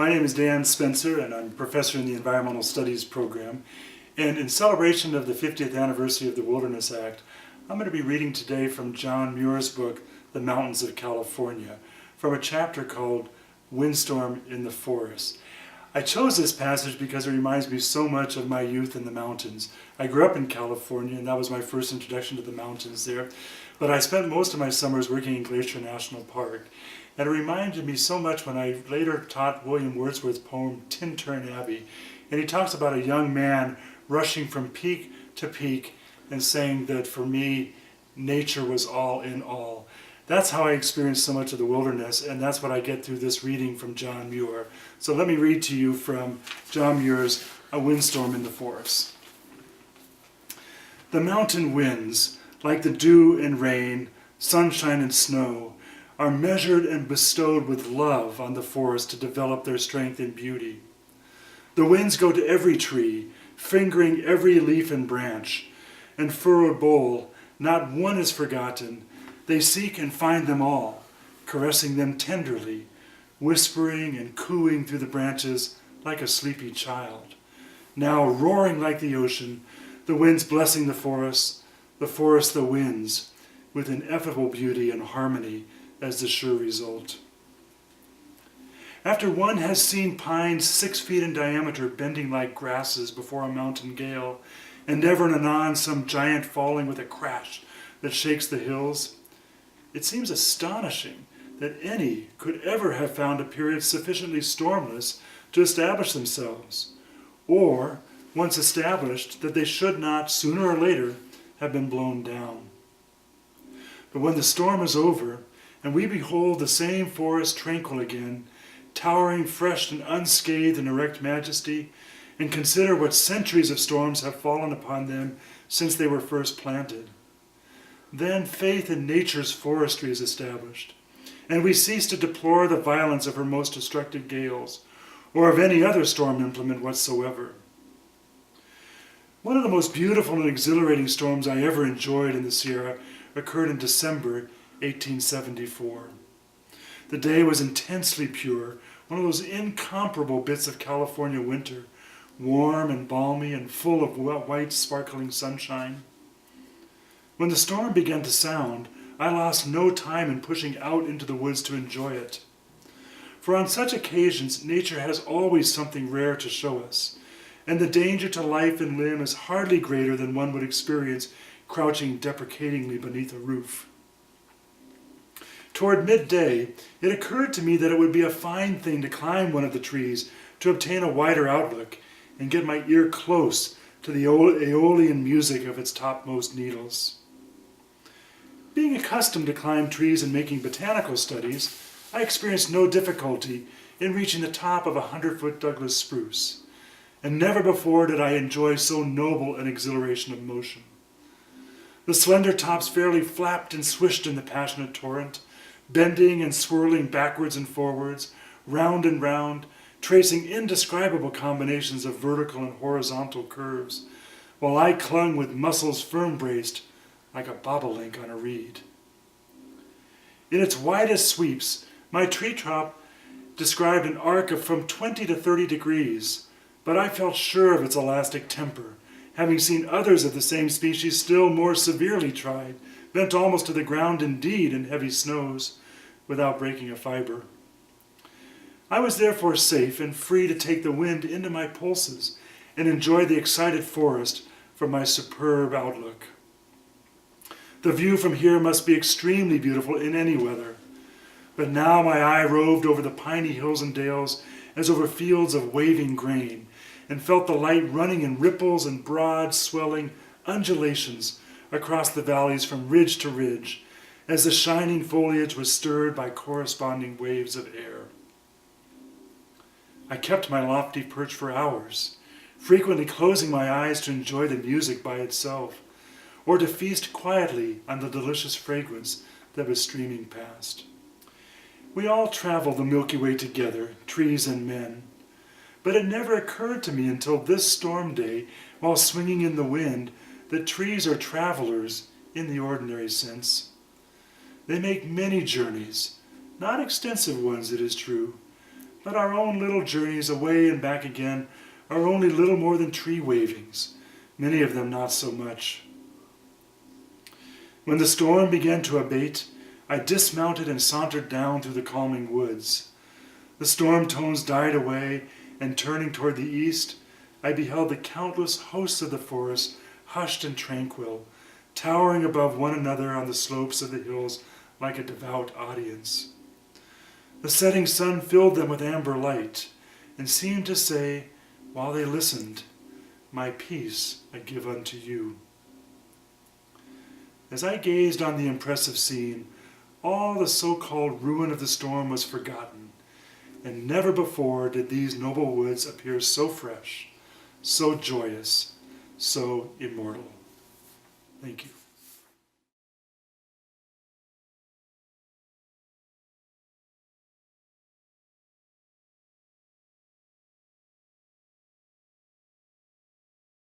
My name is Dan Spencer, and I'm a professor in the Environmental Studies program. And in celebration of the 50th anniversary of the Wilderness Act, I'm going to be reading today from John Muir's book, The Mountains of California, from a chapter called Windstorm in the Forest. I chose this passage because it reminds me so much of my youth in the mountains. I grew up in California, and that was my first introduction to the mountains there. But I spent most of my summers working in Glacier National Park. And it reminded me so much when I later taught William Wordsworth's poem, Tintern Abbey. And he talks about a young man rushing from peak to peak and saying that for me, nature was all in all. That's how I experienced so much of the wilderness, and that's what I get through this reading from John Muir. So let me read to you from John Muir's A Windstorm in the Forest. The mountain winds, like the dew and rain, sunshine and snow, are measured and bestowed with love on the forest to develop their strength and beauty. The winds go to every tree, fingering every leaf and branch, and furrowed bole, not one is forgotten. They seek and find them all, caressing them tenderly, whispering and cooing through the branches like a sleepy child. Now roaring like the ocean, the winds blessing the forest the winds, with ineffable beauty and harmony as the sure result. After one has seen pines 6 feet in diameter bending like grasses before a mountain gale, and ever and anon some giant falling with a crash that shakes the hills, it seems astonishing that any could ever have found a period sufficiently stormless to establish themselves, or, once established, that they should not, sooner or later, have been blown down. But when the storm is over, and we behold the same forest tranquil again, towering fresh and unscathed in erect majesty, and consider what centuries of storms have fallen upon them since they were first planted, then faith in nature's forestry is established, and we cease to deplore the violence of her most destructive gales, or of any other storm implement whatsoever. One of the most beautiful and exhilarating storms I ever enjoyed in the Sierra occurred in December 1874. The day was intensely pure, one of those incomparable bits of California winter, warm and balmy and full of white sparkling sunshine. When the storm began to sound, I lost no time in pushing out into the woods to enjoy it. For on such occasions, nature has always something rare to show us, and the danger to life and limb is hardly greater than one would experience crouching deprecatingly beneath a roof. Toward midday, it occurred to me that it would be a fine thing to climb one of the trees to obtain a wider outlook and get my ear close to the aeolian music of its topmost needles. Being accustomed to climb trees and making botanical studies, I experienced no difficulty in reaching the top of a 100-foot Douglas spruce, and never before did I enjoy so noble an exhilaration of motion. The slender tops fairly flapped and swished in the passionate torrent, bending and swirling backwards and forwards, round and round, tracing indescribable combinations of vertical and horizontal curves, while I clung with muscles firm-braced like a bobolink on a reed. In its widest sweeps, my tree top described an arc of from 20 to 30 degrees, but I felt sure of its elastic temper, having seen others of the same species still more severely tried, bent almost to the ground indeed in heavy snows, without breaking a fiber. I was therefore safe and free to take the wind into my pulses and enjoy the excited forest from my superb outlook. The view from here must be extremely beautiful in any weather, but now my eye roved over the piney hills and dales as over fields of waving grain, and felt the light running in ripples and broad, swelling undulations across the valleys from ridge to ridge, as the shining foliage was stirred by corresponding waves of air. I kept my lofty perch for hours, frequently closing my eyes to enjoy the music by itself, or to feast quietly on the delicious fragrance that was streaming past. We all travel the Milky Way together, trees and men, but it never occurred to me until this storm day, while swinging in the wind, that trees are travelers in the ordinary sense. They make many journeys, not extensive ones, it is true, But our own little journeys away and back again are only little more than tree wavings, many of them not so much. When the storm began to abate, I dismounted and sauntered down through the calming woods. The storm tones died away, and turning toward the east, I beheld the countless hosts of the forest, hushed and tranquil, towering above one another on the slopes of the hills like a devout audience. The setting sun filled them with amber light, and seemed to say, while they listened, "My peace I give unto you." As I gazed on the impressive scene, all the so-called ruin of the storm was forgotten, and never before did these noble woods appear so fresh, so joyous, so immortal. Thank you.